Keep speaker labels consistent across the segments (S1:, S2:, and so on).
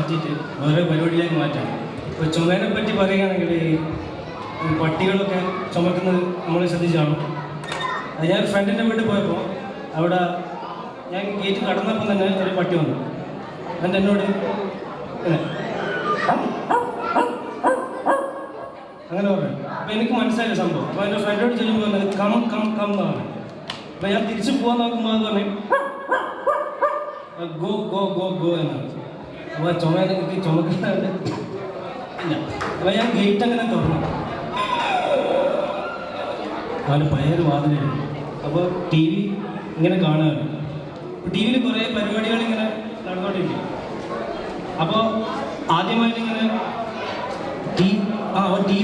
S1: മാറ്റിയിട്ട് വേറെ പരിപാടിയിലേക്ക് മാറ്റാം. ഇപ്പോൾ ചുമേനെ പറ്റി പറയുകയാണെങ്കിൽ ഈ പട്ടികളൊക്കെ ചുമക്കുന്നത് നമ്മൾ ശ്രദ്ധിച്ചാണ്. അത് ഞാൻ ഫ്രണ്ടിൻ്റെ വീട്ടിൽ പോയപ്പോൾ അവിടെ ഞാൻ ഗേറ്റ് കടന്നപ്പോൾ തന്നെ ഒരു പട്ടി വന്നു. എന്നിട്ട് എന്നോട് അങ്ങനെ പറഞ്ഞു. അപ്പോൾ എനിക്ക് മനസ്സിലായ സംഭവം. അപ്പോൾ എൻ്റെ ഫ്രണ്ടോട് ചെല്ലുമ്പോൾ പറഞ്ഞത് കം കം കം എന്നാണ്. അപ്പോൾ ഞാൻ തിരിച്ചു പോകാൻ നോക്കുമ്പോൾ അത് പറഞ്ഞു ഗോ ഗോ ഗോ ഗോ എന്നാണ്. അപ്പോൾ എനിക്ക് ചുമക്കുന്നുണ്ട് ഇല്ല. അപ്പോൾ ഞാൻ ഗേറ്റ് അങ്ങനെ തുറന്നു. അവൻ്റെ പഴയൊരു വാതിലായിരുന്നു. അപ്പോൾ ടി വി ഇങ്ങനെ കാണുകയാണ്. ടി വിയിൽ കുറേ പരിപാടികൾ ഇങ്ങനെ നടന്നുകൊണ്ടിരിക്കും. അപ്പോൾ ആദ്യമായിട്ട് ഇങ്ങനെ ടി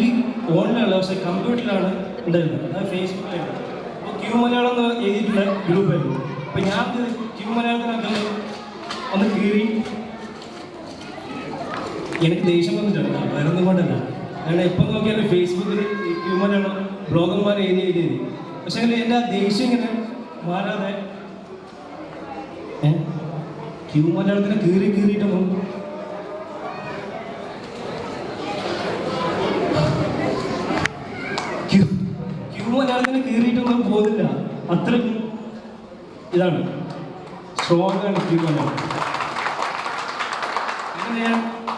S1: വി ഓണിലല്ല, പക്ഷേ കമ്പ്യൂട്ടറിലാണ് ഉണ്ടായിരുന്നത്. അത് ഫേസ്ബുക്കിലായിരുന്നു. അപ്പോൾ ക്യൂ മലയാളം എന്ന് എഴുതിയിട്ടുള്ള ഗ്രൂപ്പായിരുന്നു. അപ്പോൾ ഞാൻ ക്യൂ മലയാളത്തിനൊക്കെ ഒന്ന് കീറി എനിക്ക് ദേഷ്യം വന്നിട്ടുണ്ട്. വേറെ ഒന്നും കൊണ്ടല്ല. കാരണം ഇപ്പം നോക്കിയാൽ ഫേസ്ബുക്കിൽ ക്യൂ മലയാളം ബ്ലോഗർമാർ എഴുതി. പക്ഷെ എൻ്റെ ആ ദേഷ്യം ഇങ്ങനെ മാറാതെ ക്യൂ മലയാളത്തിനെ കീറിയിട്ടൊന്നും ക്യൂ മലയാളത്തിന് കീറിയിട്ടൊന്നും പോകുന്നില്ല. അത്രയ്ക്കും ഇതാണ്, സ്ട്രോങ് ആണ് ക്യൂ മലയാളം. അങ്ങനെ ഞാൻ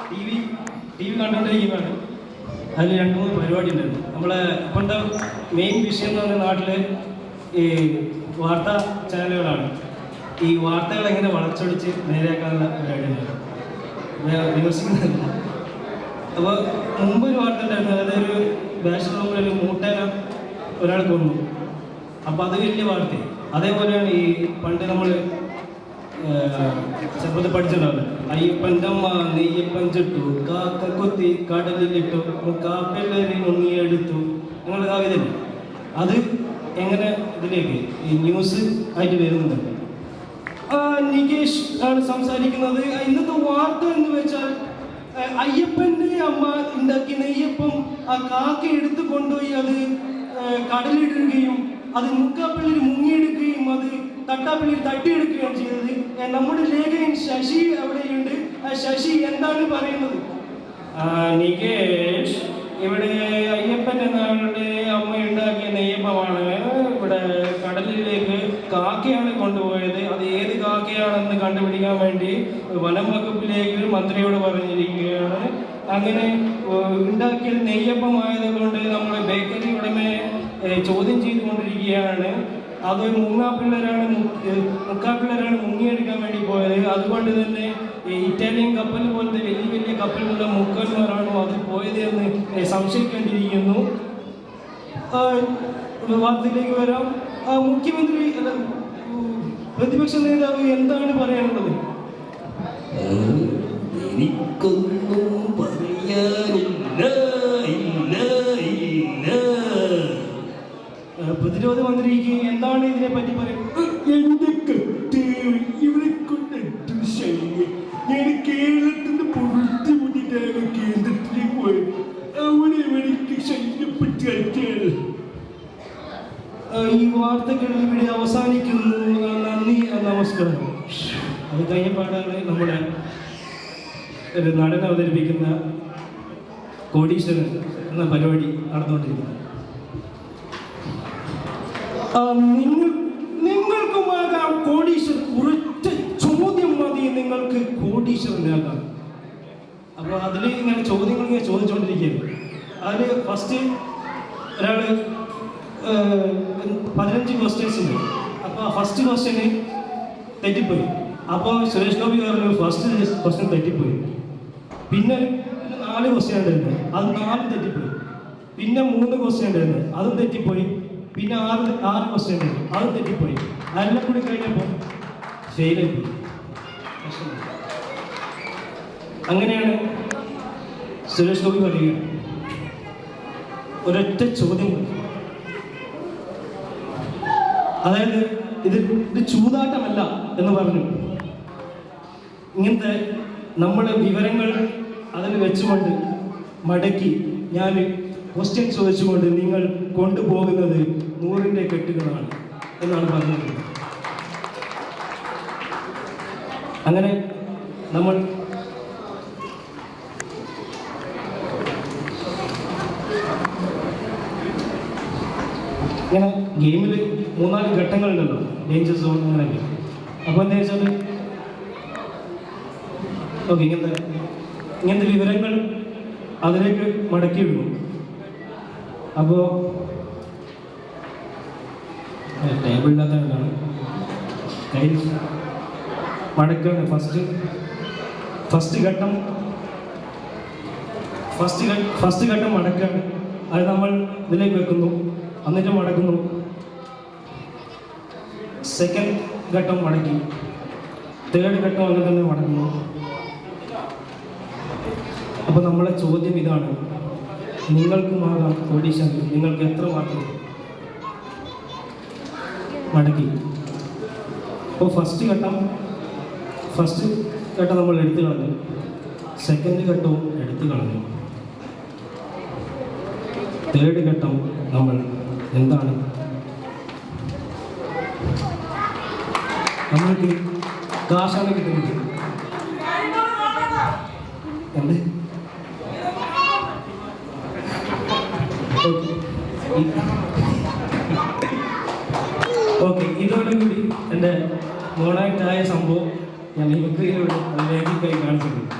S1: ടി വി കണ്ടുകൊണ്ടിരിക്കുന്നതാണ്. അതിൽ 2-3 പരിപാടി ഉണ്ടായിരുന്നു. നമ്മളെ ഇപ്പോഴത്തെ മെയിൻ വിഷയം എന്ന് പറഞ്ഞാൽ നാട്ടിൽ ഈ വാർത്താ ചാനലുകളാണ്. ഈ വാർത്തകൾ എങ്ങനെ വളച്ചൊടിച്ച് നേരെയാക്കാനുള്ള പരിപാടിയാണ് വിമർശിക്കുന്നില്ല. അപ്പോൾ മുമ്പൊരു വാർത്ത ഉണ്ടായിരുന്നു. അതായത് ഒരു ബാഷ്റൂമിൽ മൂട്ടേന ഒരാൾ കൊന്നു. അപ്പോൾ അത് വലിയ വാർത്ത. അതേപോലെയാണ് ഈ പണ്ട് നമ്മൾ ചെറുപ്പത്തിൽ പഠിച്ചിട്ടുണ്ടാവില്ല, അയ്യപ്പൻ്റെ അമ്മ നെയ്യപ്പൻ ചുട്ടു, കാക്ക കൊത്തി കടലിലിട്ടു, കാപ്പില്ലരി മുങ്ങിയെടുത്തു, അങ്ങനെയുള്ള കവിതയില്ല. അത് എങ്ങനെ ഇതിലേക്ക് ഈ ന്യൂസ് ആയിട്ട് വരുന്നുണ്ട്. നികേഷ് ആണ് സംസാരിക്കുന്നത്. ഇന്നത്തെ വാർത്ത എന്ന് വെച്ചാൽ അയ്യപ്പൻ്റെ അമ്മ ഉണ്ടാക്കിയ നെയ്യപ്പം ആ കാക്ക എടുത്തു കൊണ്ടുപോയി അത് കടലിടുകയും അത് മുക്കാപ്പള്ളിയിൽ മുങ്ങിയെടുക്കുകയും അത് തട്ടാപ്പള്ളിയിൽ തട്ടിയെടുക്കുകയാണ് ചെയ്തത്. നമ്മുടെ ലേഖകൻ ശശി അവിടെയുണ്ട്. ആ ശശി എന്താണ് പറയുന്നത്? നികേഷ്, ഇവിടെ അയ്യപ്പൻ എന്നാളുടെ അമ്മ ഉണ്ടാക്കിയ നെയ്യപ്പമാണ് ഇവിടെ കടലിലേക്ക് കാക്കയാണ് കൊണ്ടുപോയത്. അത് ഏത് കാക്കയാണെന്ന് കണ്ടുപിടിക്കാൻ വേണ്ടി വനം വകുപ്പിലേക്ക് മന്ത്രിയോട് പറഞ്ഞിരിക്കുകയാണ്. അങ്ങനെ ഉണ്ടാക്കിയ നെയ്യപ്പമായത് കൊണ്ട് നമ്മൾ ബേക്കറി ഉടമയെ ചോദ്യം ചെയ്തുകൊണ്ടിരിക്കുകയാണ്. അതൊരു മുക്കാപ്പിള്ളരാണ് മുങ്ങിയെടുക്കാൻ വേണ്ടി പോയത്. അതുകൊണ്ട് തന്നെ ഇറ്റാലിയൻ കപ്പൽ പോലത്തെ വലിയ വലിയ കപ്പലിലുള്ള മുക്കന്മാരാണോ അത് പോയത് എന്ന് സംശയിക്കേണ്ടിയിരിക്കുന്നു. വാർത്തയിലേക്ക് വരാം. മുഖ്യമന്ത്രി പ്രതിപക്ഷ നേതാവ് എന്താണ് പറയാനുള്ളത്?
S2: എനിക്കൊന്നും പറയാനില്ല.
S1: പ്രതിരോധ മന്ത്രിക്ക് എന്താണ് ഇതിനെ പറ്റി പറയുന്നത്?
S2: എന്റെ കത്ത് ഇവിടെ കൊണ്ടിട്ട് ശൈലി ഞാൻ കേരളത്തിൽ നിന്ന് പൊറുത്തി മുന്നിട്ടാണ് കേന്ദ്രത്തിലേക്ക് പോയത്. അവിടെ എനിക്ക് ശൈലപ്പെട്ട് അയക്കാണ്.
S1: ഈ വാർത്തകൾ ഇവിടെ അവസാനിക്കുന്നു. നന്ദി, നമസ്കാരം. അത് കഴിഞ്ഞപാടാണ് നമ്മുടെ ഒരു നടൻ അവതരിപ്പിക്കുന്ന കോടീശ്വരൻ എന്ന പരിപാടി നടന്നുകൊണ്ടിരിക്കുന്നത്. നിങ്ങൾക്കുമാകാം കോടീശ്വരൻ. ഒരൊറ്റ ചോദ്യം മതി നിങ്ങൾക്ക് കോടീശ്വരനാകാം. അപ്പോൾ അതിൽ ഇങ്ങനെ ചോദ്യങ്ങൾ ഇങ്ങനെ ചോദിച്ചുകൊണ്ടിരിക്കുകയാണ്. അതിൽ ഫസ്റ്റ് ഒരാൾ 15 ക്വസ്റ്റ്യൻസ് ഉണ്ട്. അപ്പോൾ ഫസ്റ്റ് ക്വസ്റ്റ്യന് തെറ്റിപ്പോയി. അപ്പോൾ സുരേഷ് ഗോപി പറഞ്ഞു ഫസ്റ്റ് ക്വസ്റ്റ്യൻ തെറ്റിപ്പോയി. പിന്നെ 4 ക്വസ്റ്റ്യൻ ഉണ്ടായിരുന്നു, അത് 4 തെറ്റിപ്പോയി. പിന്നെ 3 ക്വസ്റ്റ്യൻ ഉണ്ടായിരുന്നു, അതും തെറ്റിപ്പോയി. പിന്നെ 6 ക്വസ്റ്റ്യൻ ഉണ്ട്, അതും തെറ്റിപ്പോയി. അതെല്ലാം കൂടി കഴിഞ്ഞപ്പോൾ ഫെയിലായിപ്പോയി. അങ്ങനെയാണ് സുരേഷ് ഗോപി പറയുക, ഒരൊറ്റ ചോദ്യം. അതായത് ഇത് ചൂതാട്ടമല്ല എന്ന് പറഞ്ഞു. ഇങ്ങനത്തെ നമ്മുടെ വിവരങ്ങൾ അതിൽ വെച്ചുകൊണ്ട് മടക്കി ഞാൻ ക്വസ്റ്റ്യൻ ചോദിച്ചുകൊണ്ട് നിങ്ങൾ കൊണ്ടുപോകുന്നത് 100ന്റെ കെട്ടുകളാണ് എന്നാണ് പറഞ്ഞത്. അങ്ങനെ നമ്മൾ ഇങ്ങനെ ഗെയിമിൽ 3-4 ഘട്ടങ്ങളുണ്ടല്ലോ, ഡേഞ്ചർ സോൺ അങ്ങനെയൊക്കെ. അപ്പോൾ എന്താ വെച്ചാൽ ഓക്കെ ഇങ്ങനത്തെ വിവരങ്ങൾ അതിലേക്ക് മടക്കിയിടുന്നു. അപ്പോൾ ടേബിളില്ലാത്തതാണ് കയ്യിൽ മടക്കാണ്. ഫസ്റ്റ് ഘട്ടം മടക്കാണ്. അത് നമ്മൾ ഇതിലേക്ക് വെക്കുന്നു, എന്നിട്ട് മടക്കുന്നു. സെക്കൻഡ് ഘട്ടം മടക്കി, തേർഡ് ഘട്ടം അങ്ങനെ തന്നെ മടക്കുന്നു. അപ്പോൾ നമ്മളെ ചോദ്യം ഇതാണ്, നിങ്ങൾക്കുമാകാം ഓഡിഷൻ, നിങ്ങൾക്ക് എത്ര മാർക്ക് മടക്കി? അപ്പോൾ ഫസ്റ്റ് ഘട്ടം നമ്മൾ എടുത്തു കളഞ്ഞു, സെക്കൻഡ് ഘട്ടവും എടുത്തു കളഞ്ഞു, തേർഡ് ഘട്ടം നമ്മൾ എന്താണ് നമ്മൾക്ക് കാശാണ് കിട്ടുന്നത്. എന്ത് ഓക്കെ, ഇതോടുകൂടി എൻ്റെ മോണാക്റ്റായ സംഭവം ഞാൻ ഈ വിക്രിയിലൂടെ അതിലേക്ക് കൈ കാണിച്ചിട്ടുണ്ട്.